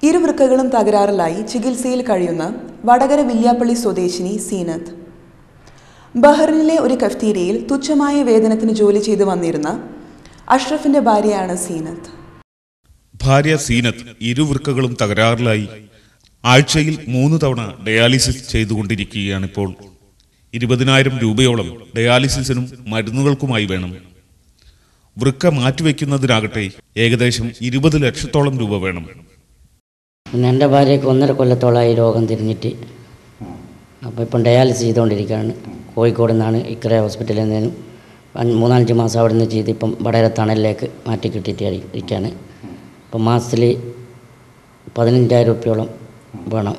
ഇരുവൃക്കകളും തകരാറിലായി ചികിത്സയിൽ കഴിയുന്ന വടകര വില്യാപ്പള്ളി സ്വദേശിനി സീനത്ത്. ബഹ്റിനിലെ ഒരു കഫ്തീരിയയിൽ തുച്ഛമായ വേതനത്തിന് ജോലി ചെയ്തു വന്നിരുന്ന അഷ്റഫിന്റെ ഭാര്യയാണ് സീനത്ത്. ഭാര്യ സീനത്ത് ഇരുവൃക്കകളും തകരാറിലായി ആഴ്ചയിൽ 3 തവണ ഡയാലിസിസ് ചെയ്തുകൊണ്ടിരിക്കുകയാണിപ്പോൾ. 20,000 രൂപയോളം ഡയാലിസിസിനും മരുന്നുകൾക്കുമായി വേണം. വൃക്ക മാറ്റിവെക്കുന്നതിനാകട്ടെ ഏകദേശം 20 ലക്ഷത്തോളം രൂപ വേണം. എൻ്റെ ഭാര്യയ്ക്ക് 1.5 കൊല്ലത്തോളമായി രോഗം തിരിഞ്ഞിട്ട്. അപ്പോൾ ഇപ്പം ഡയാലിസിസ് ചെയ്തുകൊണ്ടിരിക്കുകയാണ്. കോഴിക്കോട് നിന്നാണ് ഇക്കര ഹോസ്പിറ്റലിൽ നിന്നും 3-5 മാസം അവിടെ നിന്ന് ചെയ്ത് ഇപ്പം വടകര തണലിലേക്ക് മാറ്റി കിട്ടിയിട്ട് ഇരിക്കുകയാണ്. ഇപ്പം മാസത്തിൽ 15,000 രൂപയോളം വേണം.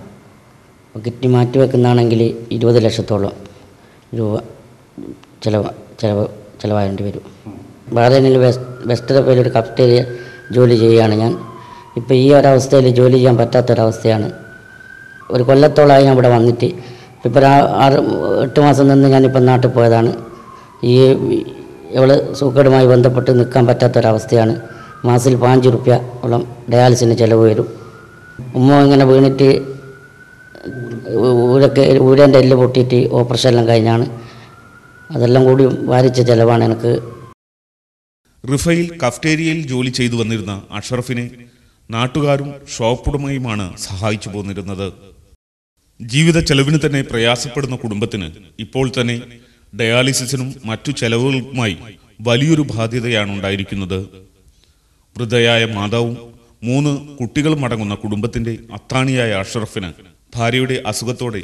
അപ്പോൾ കിഡ്നി മാറ്റി വെക്കുന്നതാണെങ്കിൽ 20 ലക്ഷത്തോളം രൂപ ചിലവാകേണ്ടി വരും. ബഹ്റൈനിൽ വെസ്റ്റർ പേലൊരു കഫ്റ്റേരിയ ജോലി ചെയ്യുകയാണ് ഞാൻ. ഇപ്പോൾ ഈ ഒരവസ്ഥയിൽ ജോലി ചെയ്യാൻ പറ്റാത്തൊരവസ്ഥയാണ്. 1 കൊല്ലത്തോളമായി ഞാൻ ഇവിടെ വന്നിട്ട്. ഇപ്പോൾ 6-8 മാസം നിന്ന് ഞാനിപ്പം നാട്ടിൽ പോയതാണ്. ഇവൾ സൂക്കേടുമായി ബന്ധപ്പെട്ട് നിൽക്കാൻ പറ്റാത്തൊരവസ്ഥയാണ്. മാസത്തിൽ 5 രൂപയോളം ഡയാലിസിന് ചിലവ് വരും. ഉമ്മ ഇങ്ങനെ വീണിട്ട് ഊരൻ്റെ എല്ല് പൊട്ടിയിട്ട് ഓപ്പറേഷൻ എല്ലാം കഴിഞ്ഞാണ്. അതെല്ലാം കൂടി വാരിച്ച ചിലവാണ് എനിക്ക്. റിഫയിൽ കഫ്റ്റേരിയയിൽ ജോലി ചെയ്തു വന്നിരുന്ന അഷ്റഫിനെ നാട്ടുകാരും ഷോപ്പുടമയുമാണ് സഹായിച്ചു പോന്നിരുന്നത്. ജീവിത ചെലവിന് തന്നെ പ്രയാസപ്പെടുന്ന കുടുംബത്തിന് ഇപ്പോൾ തന്നെ ഡയാലിസിസിനും മറ്റു ചെലവുകൾക്കുമായി വലിയൊരു ബാധ്യതയാണ് ഉണ്ടായിരിക്കുന്നത്. വൃദ്ധയായ മാതാവും 3 കുട്ടികളും അടങ്ങുന്ന കുടുംബത്തിന്റെ അത്താണിയായ അഷ്റഫിന് ഭാര്യയുടെ അസുഖത്തോടെ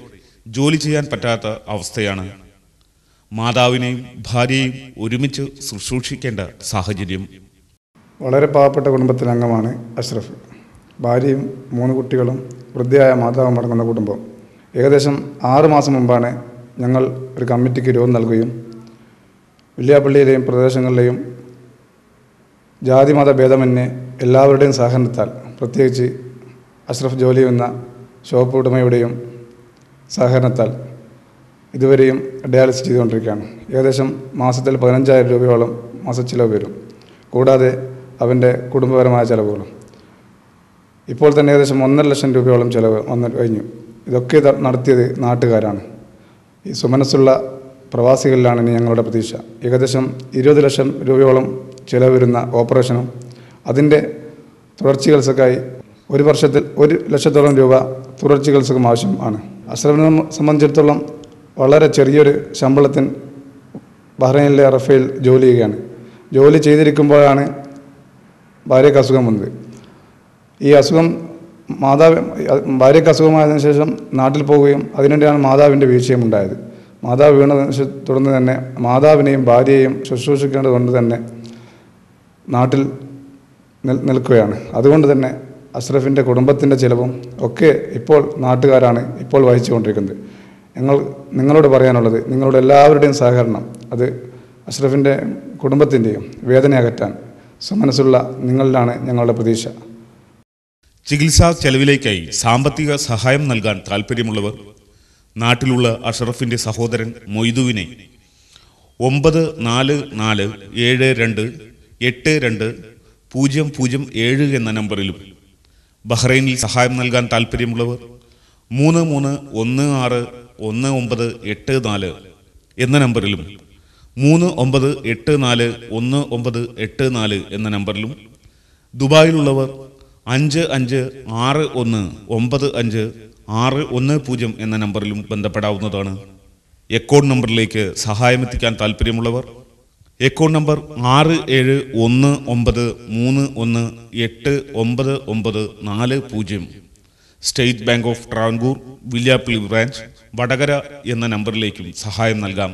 ജോലി ചെയ്യാൻ പറ്റാത്ത അവസ്ഥയാണ്. മാതാവിനെയും ഭാര്യയെയും ഒരുമിച്ച് ശുശ്രൂഷിക്കേണ്ട സാഹചര്യം. വളരെ പാവപ്പെട്ട കുടുംബത്തിലെ അംഗമാണ് അഷ്റഫ്. ഭാര്യയും 3 കുട്ടികളും വൃദ്ധയായ മാതാവും അടങ്ങുന്ന കുടുംബം. ഏകദേശം 6 മാസം മുമ്പാണ് ഞങ്ങൾ ഒരു കമ്മിറ്റിക്ക് രൂപം നൽകുകയും വില്യാപ്പള്ളിയിലെയും പ്രദേശങ്ങളിലെയും ജാതിമത ഭേദമന്യേ എല്ലാവരുടെയും സഹകരണത്താൽ, പ്രത്യേകിച്ച് അഷ്റഫ് ജോലി ചെയ്യുന്ന ഷോപ്പ് ഉടമയുടെയും സഹകരണത്താൽ ഇതുവരെയും ഡയാലിസിസ് ചെയ്തുകൊണ്ടിരിക്കുകയാണ്. ഏകദേശം മാസത്തിൽ 15,000 രൂപയോളം മാസച്ചിലവ് വരും. കൂടാതെ അവൻ്റെ കുടുംബപരമായ ചിലവുകളും. ഇപ്പോൾ തന്നെ ഏകദേശം 1.5 ലക്ഷം രൂപയോളം ചിലവ് വന്നു കഴിഞ്ഞു. ഇതൊക്കെ നടത്തിയത് നാട്ടുകാരാണ്. ഈ സുമനസ്സുള്ള പ്രവാസികളിലാണ് ഇനി ഞങ്ങളുടെ പ്രതീക്ഷ. ഏകദേശം 20 ലക്ഷം രൂപയോളം ചിലവ് വരുന്ന ഓപ്പറേഷനും അതിൻ്റെ തുടർ ചികിത്സക്കായി 1 വർഷത്തിൽ 1 ലക്ഷത്തോളം രൂപ തുടർ ചികിത്സക്കും ആവശ്യമാണ്. അഷ്റഫിനെ സംബന്ധിച്ചിടത്തോളം വളരെ ചെറിയൊരു ശമ്പളത്തിന് ബഹ്റൈനിലെ റഫേൽ ജോലി ചെയ്യുകയാണ്. ജോലി ചെയ്തിരിക്കുമ്പോഴാണ് ഭാര്യയ്ക്ക് അസുഖം വന്നത്. ഈ അസുഖം ഭാര്യയ്ക്ക് അസുഖമായതിനു ശേഷം നാട്ടിൽ പോവുകയും അതിനിടെയാണ് മാതാവിൻ്റെ വീഴ്ചയും ഉണ്ടായത്. മാതാവ് വീണതിന് തുടർന്ന് തന്നെ മാതാവിനെയും ഭാര്യയെയും ശുശ്രൂഷിക്കേണ്ടതുകൊണ്ട് തന്നെ നാട്ടിൽ നിൽക്കുകയാണ്. അതുകൊണ്ട് തന്നെ അഷ്റഫിൻ്റെ കുടുംബത്തിൻ്റെ ചിലവും ഒക്കെ ഇപ്പോൾ നാട്ടുകാരാണ് ഇപ്പോൾ വഹിച്ചുകൊണ്ടിരിക്കുന്നത്. നിങ്ങളോട് പറയാനുള്ളത്, നിങ്ങളുടെ എല്ലാവരുടെയും സഹകരണം, അത് അഷ്റഫിൻ്റെ കുടുംബത്തിൻ്റെയും വേദന അകറ്റാൻ സുമനസ്സുള്ള നിങ്ങളിലാണ് ഞങ്ങളുടെ പ്രതീക്ഷ. ചികിത്സാ ചെലവിലേക്കായി സാമ്പത്തിക സഹായം നൽകാൻ താൽപ്പര്യമുള്ളവർ നാട്ടിലുള്ള അഷ്റഫിന്റെ സഹോദരൻ മൊയ്തുവിനെ 9442820007 എന്ന നമ്പറിലും, ബഹ്റൈനിൽ സഹായം നൽകാൻ താൽപ്പര്യമുള്ളവർ 33161984 എന്ന നമ്പറിലും 39841984 എന്ന നമ്പറിലും, ദുബായിലുള്ളവർ 5561955610 എന്ന നമ്പറിലും ബന്ധപ്പെടാവുന്നതാണ്. അക്കൗണ്ട് നമ്പറിലേക്ക് സഹായമെത്തിക്കാൻ താൽപ്പര്യമുള്ളവർ account number 61931890 State Bank of Travancore Villiappally branch Vadakara എന്ന നമ്പറിലേക്കും സഹായം നൽകാം.